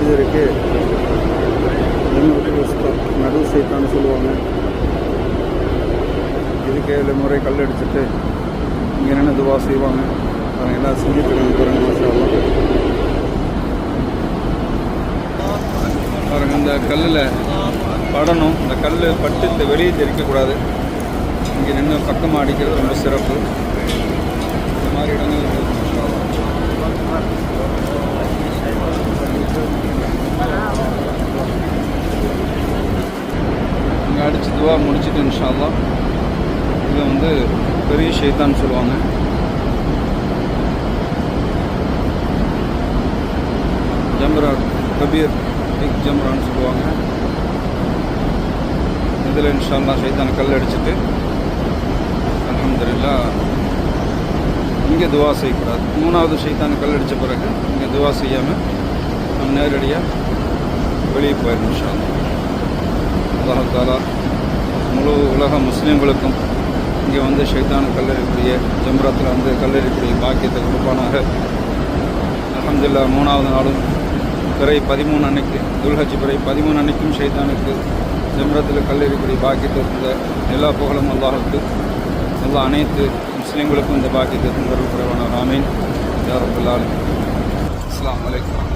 மனிதருக்கு நடு சைத்தான்னு சொல்லுவாங்க. இதுக்கு 7 முறை கல் அடிச்சுட்டு இங்கே என்னென்ன துவா செய்வாங்க அவங்க எல்லாம் செஞ்சுட்டு பாருங்க. மாஷா அல்லாஹ். பாருங்கள், இந்த கல்லில் படணும். இந்த கல் பட்டு இந்த வெளியே தெரிக்கக்கூடாது. இங்கே நின்று பக்கமாக அடிக்கிறது ரொம்ப சிறப்பு. இந்த மாதிரி இடங்கள் இங்கே அடித்து துவா முடிச்சுட்டு இன்ஷா அல்லாஹ் இதை வந்து பெரிய ஷைத்தான்னு சொல்லுவாங்க. ஜம்ரா கபீர் பிக் ஜம்ரான்னு சொல்லுவாங்க. இதில் இன்ஷா அல்லாஹ் ஷைத்தான் கல் அடிச்சுட்டு அல்ஹம்துலில்லாஹ் இங்கே துவா செய்யக்கூடாது. 3வது ஷைத்தான் கல் அடித்த பிறகு இங்கே துவா செய்யாமல் நம்ம நேரடியாக வெளியே போயிடும் இன்ஷா அல்லாஹ். அல்லாஹ் தஆலா முழு உலக முஸ்லீம்களுக்கும் இங்கே வந்து ஷைத்தான் கல்லறிக்கூடிய ஜம்ராத்தில் வந்து கல்லறிக்கூடிய பாக்கியத்தை கொடுப்பானாக. அல்ஹம்துலில்லாஹ் 3வது நாளும் பிறை 13 அன்னைக்கு துல்ஹஜ் பிறை 13 அன்னைக்கும் ஷைத்தானுக்கு ஜம்ரத்தில் கல்லறிக்கூடிய பாக்கியத்தை இருந்த எல்லா புகழும் அல்லாஹுக்கு. அல்லாஹ் அனைத்து முஸ்லீம்களுக்கும் இந்த பாக்கியத்தை தந்தருள் புரிவானாக. ஆமீன் யா ரப்பல் ஆலமீன். அஸ்ஸலாமு அலைக்கும்.